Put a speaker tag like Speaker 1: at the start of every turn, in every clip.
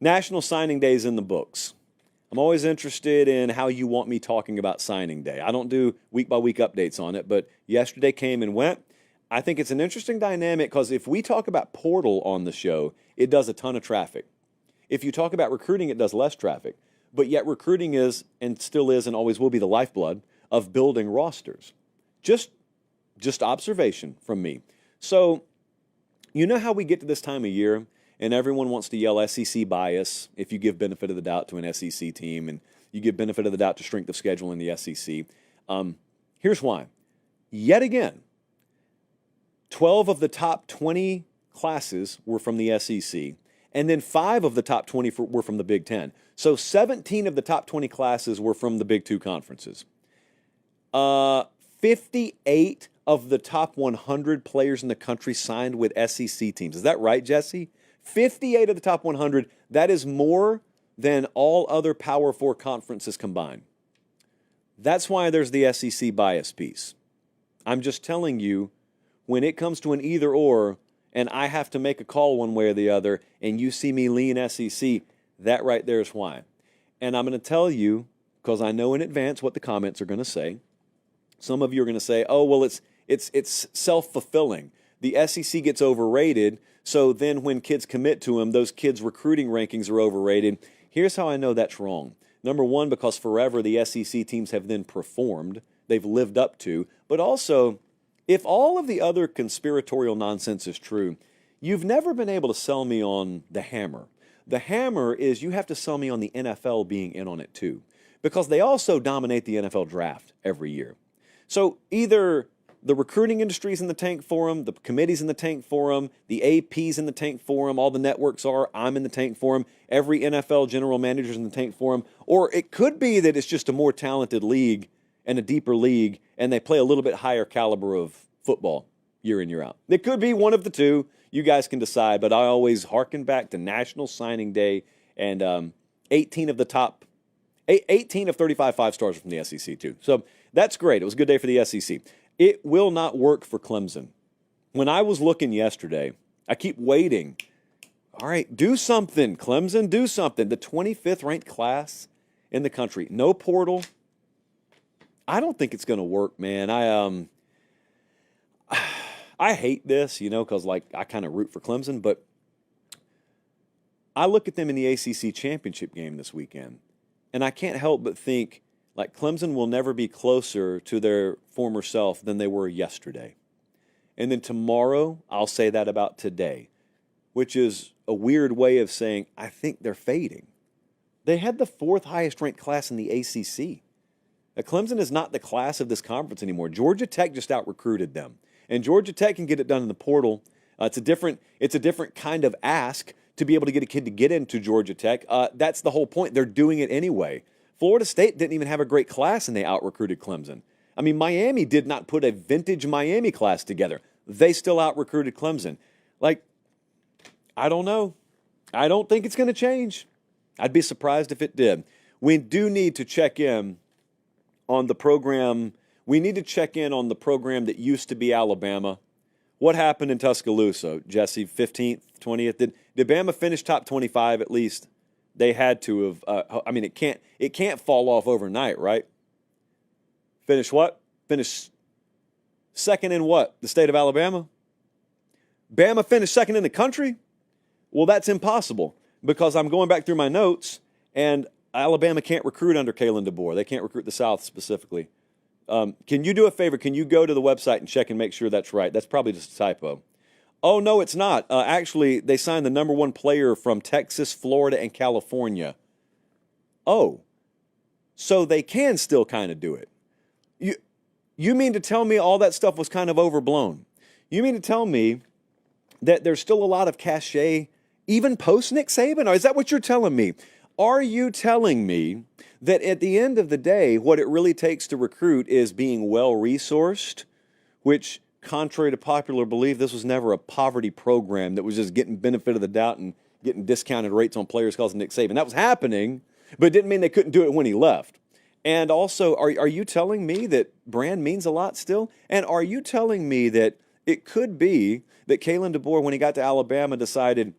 Speaker 1: National Signing Day is in the books. I'm always interested in how you want me talking about signing day. I don't do week-by-week updates on it, but yesterday came and went. I think it's an interesting dynamic because if we talk about portal on the show, it does a ton of traffic. If you talk about recruiting, it does less traffic. But yet recruiting is, and still is, and always will be the lifeblood of building rosters. Just observation from me. So, you know how we get to this time of year and everyone wants to yell SEC bias if you give benefit of the doubt to an SEC team and you give benefit of the doubt to strength of schedule in the SEC. Here's why. Yet again, 12 of the top 20 classes were from the SEC, and then 5 of the top 20 were from the Big Ten. So 17 of the top 20 classes were from the Big Two conferences. 58 of the top 100 players in the country signed with SEC teams. Is that right, Jesse? 58 of the top 100. That is more than all other Power Four conferences combined. That's why there's the SEC bias piece. I'm just telling you, when it comes to an either or, and I have to make a call one way or the other, and you see me lean SEC, that right there is why. And I'm going to tell you, because I know in advance what the comments are going to say. Some of you are going to say, oh, well, it's self-fulfilling. The SEC gets overrated, so then when kids commit to them, those kids' recruiting rankings are overrated. Here's how I know that's wrong. Number one, because forever the SEC teams have then performed. They've lived up to. But also, if all of the other conspiratorial nonsense is true, you've never been able to sell me on the hammer. The hammer is you have to sell me on the NFL being in on it too, because they also dominate the NFL draft every year. So either the recruiting industry's in the tank for them, the committee's in the tank for them, the AP's in the tank for them, all the networks are, I'm in the tank for them, every NFL general manager's in the tank for them, or it could be that it's just a more talented league and a deeper league, and they play a little bit higher caliber of football year in, year out. It could be one of the two. You guys can decide, but I always hearken back to National Signing Day, and 18 of 35 five-stars from the SEC too. So that's great. It was a good day for the SEC. It will not work for Clemson. When I was looking yesterday, I keep waiting. All right, do something, Clemson, do something. The 25th ranked class in the country. No portal. I don't think it's going to work, man. I hate this, because I kind of root for Clemson, but I look at them in the ACC championship game this weekend, and I can't help but think, Clemson will never be closer to their former self than they were yesterday. And then tomorrow, I'll say that about today, which is a weird way of saying I think they're fading. They had the 4th highest ranked class in the ACC. Clemson is not the class of this conference anymore. Georgia Tech just out-recruited them. And Georgia Tech can get it done in the portal. It's a different kind of ask to be able to get a kid to get into Georgia Tech. That's the whole point. They're doing it anyway. Florida State didn't even have a great class, and they out-recruited Clemson. I mean, Miami did not put a vintage Miami class together. They still out-recruited Clemson. I don't know. I don't think it's going to change. I'd be surprised if it did. We do need to check in on the program. We need to check in on the program that used to be Alabama. What happened in Tuscaloosa, Jesse? 15th, 20th? Did Bama finish top 25 at least? They had to have. It can't fall off overnight, right? Finish what? Finish second in what? The state of Alabama? Bama finished second in the country? Well, that's impossible because I'm going back through my notes, and Alabama can't recruit under Kalen DeBoer. They can't recruit the South specifically. Can you do a favor? Can you go to the website and check and make sure that's right? That's probably just a typo. Oh, no, it's not. Actually, they signed the number 1 player from Texas, Florida, and California. Oh, so they can still kind of do it. You mean to tell me all that stuff was kind of overblown? You mean to tell me that there's still a lot of cachet even post Nick Saban? Or is that what you're telling me? Are you telling me that at the end of the day, what it really takes to recruit is being well-resourced, which, contrary to popular belief, this was never a poverty program that was just getting benefit of the doubt and getting discounted rates on players because of Nick Saban. That was happening, but it didn't mean they couldn't do it when he left. And also, are you telling me that brand means a lot still? And are you telling me that it could be that Kalen DeBoer, when he got to Alabama, decided,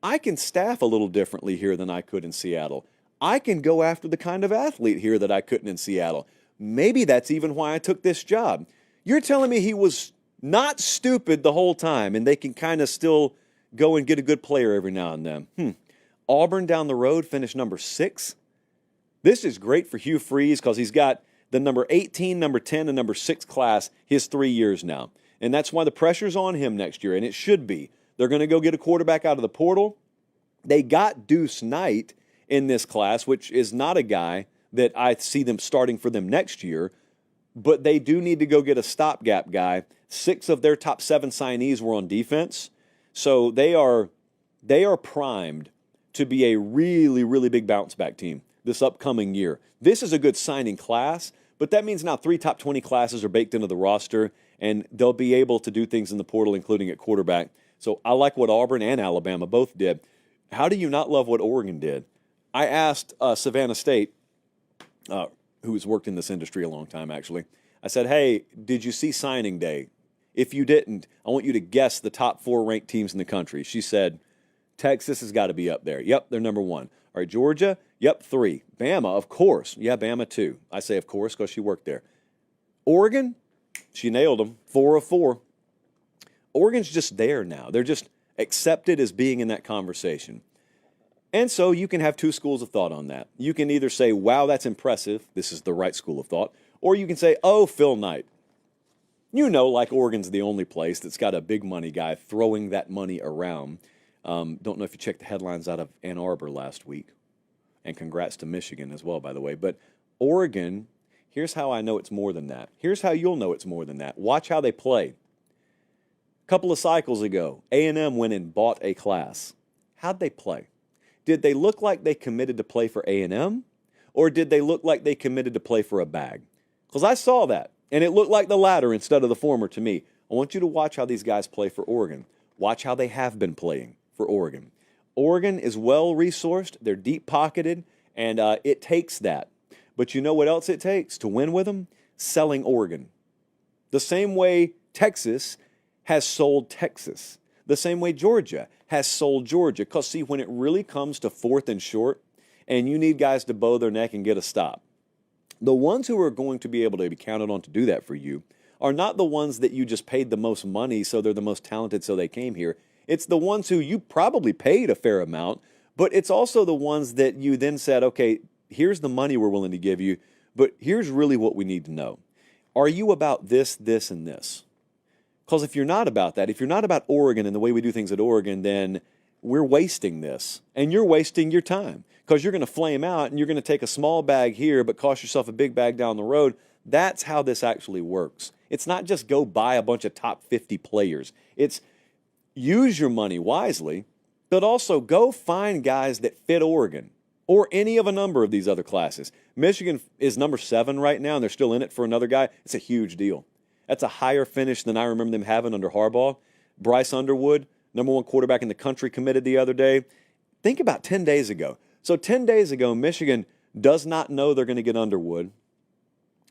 Speaker 1: I can staff a little differently here than I could in Seattle. I can go after the kind of athlete here that I couldn't in Seattle. Maybe that's even why I took this job. You're telling me he was not stupid the whole time, and they can kind of still go and get a good player every now and then. Auburn down the road finished number 6. This is great for Hugh Freeze because he's got the number 18, number 10, and number 6 class his 3 years now. And that's why the pressure's on him next year, and it should be. They're going to go get a quarterback out of the portal. They got Deuce Knight in this class, which is not a guy that I see them starting for them next year, but they do need to go get a stopgap guy. 6 of their top 7 signees were on defense, so they are primed to be a really, really big bounce-back team this upcoming year. This is a good signing class, but that means now 3 top 20 classes are baked into the roster, and they'll be able to do things in the portal, including at quarterback. So I like what Auburn and Alabama both did. How do you not love what Oregon did? I asked Savannah State, who has worked in this industry a long time, actually. I said, hey, did you see signing day? If you didn't, I want you to guess the top 4 ranked teams in the country. She said, Texas has got to be up there. Yep, they're number 1. All right, Georgia, yep, 3. Bama, of course. Yeah, Bama, 2. I say of course because she worked there. Oregon, she nailed them, 4 of 4. Oregon's just there now. They're just accepted as being in that conversation. And so you can have 2 schools of thought on that. You can either say, wow, that's impressive. This is the right school of thought. Or you can say, oh, Phil Knight. You know, like Oregon's the only place that's got a big money guy throwing that money around. Don't know if you checked the headlines out of Ann Arbor last week. And congrats to Michigan as well, by the way. But Oregon, here's how I know it's more than that. Here's how you'll know it's more than that. Watch how they play. A couple of cycles ago, A&M went and bought a class. How'd they play? Did they look like they committed to play for A&M? Or did they look like they committed to play for a bag? Because I saw that, and it looked like the latter instead of the former to me. I want you to watch how these guys play for Oregon. Watch how they have been playing for Oregon. Oregon is well-resourced. They're deep-pocketed, and it takes that. But you know what else it takes to win with them? Selling Oregon. The same way Texas has sold Texas. The same way Georgia has sold Georgia. Because, see, when it really comes to 4th and short, and you need guys to bow their neck and get a stop, the ones who are going to be able to be counted on to do that for you are not the ones that you just paid the most money so they're the most talented so they came here. It's the ones who you probably paid a fair amount, but it's also the ones that you then said, okay, here's the money we're willing to give you, but here's really what we need to know. Are you about this, this, and this? Because if you're not about that, if you're not about Oregon and the way we do things at Oregon, then we're wasting this, and you're wasting your time because you're going to flame out and you're going to take a small bag here but cost yourself a big bag down the road. That's how this actually works. It's not just go buy a bunch of top 50 players. It's use your money wisely, but also go find guys that fit Oregon or any of a number of these other classes. Michigan is number 7 right now, and they're still in it for another guy. It's a huge deal. That's a higher finish than I remember them having under Harbaugh. Bryce Underwood, number 1 quarterback in the country, committed the other day. Think about 10 days ago. So 10 days ago, Michigan does not know they're going to get Underwood.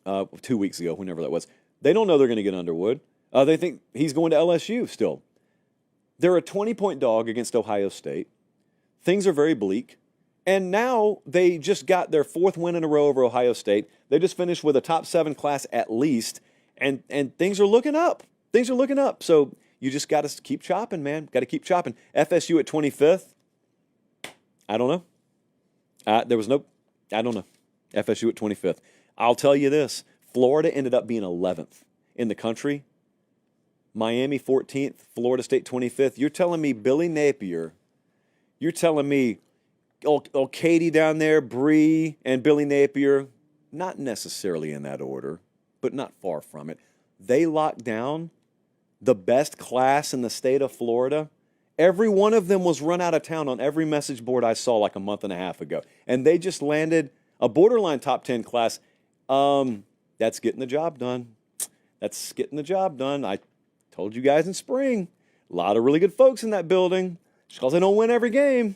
Speaker 1: 2 weeks ago, whenever that was. They don't know they're going to get Underwood. They think he's going to LSU still. They're a 20-point dog against Ohio State. Things are very bleak. And now they just got their 4th win in a row over Ohio State. They just finished with a top 7 class at least. And things are looking up. Things are looking up. So you just got to keep chopping, man. Got to keep chopping. FSU at 25th. I don't know. I don't know. FSU at 25th. I'll tell you this. Florida ended up being 11th in the country. Miami 14th. Florida State 25th. You're telling me Billy Napier. You're telling me Katie down there, Bree, and Billy Napier. Not necessarily in that order, but not far from it. They locked down the best class in the state of Florida. Every one of them was run out of town on every message board I saw like a month and a half ago. And they just landed a borderline top 10 class. That's getting the job done. That's getting the job done. I told you guys in spring. A lot of really good folks in that building. Just because they don't win every game.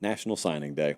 Speaker 1: National Signing Day.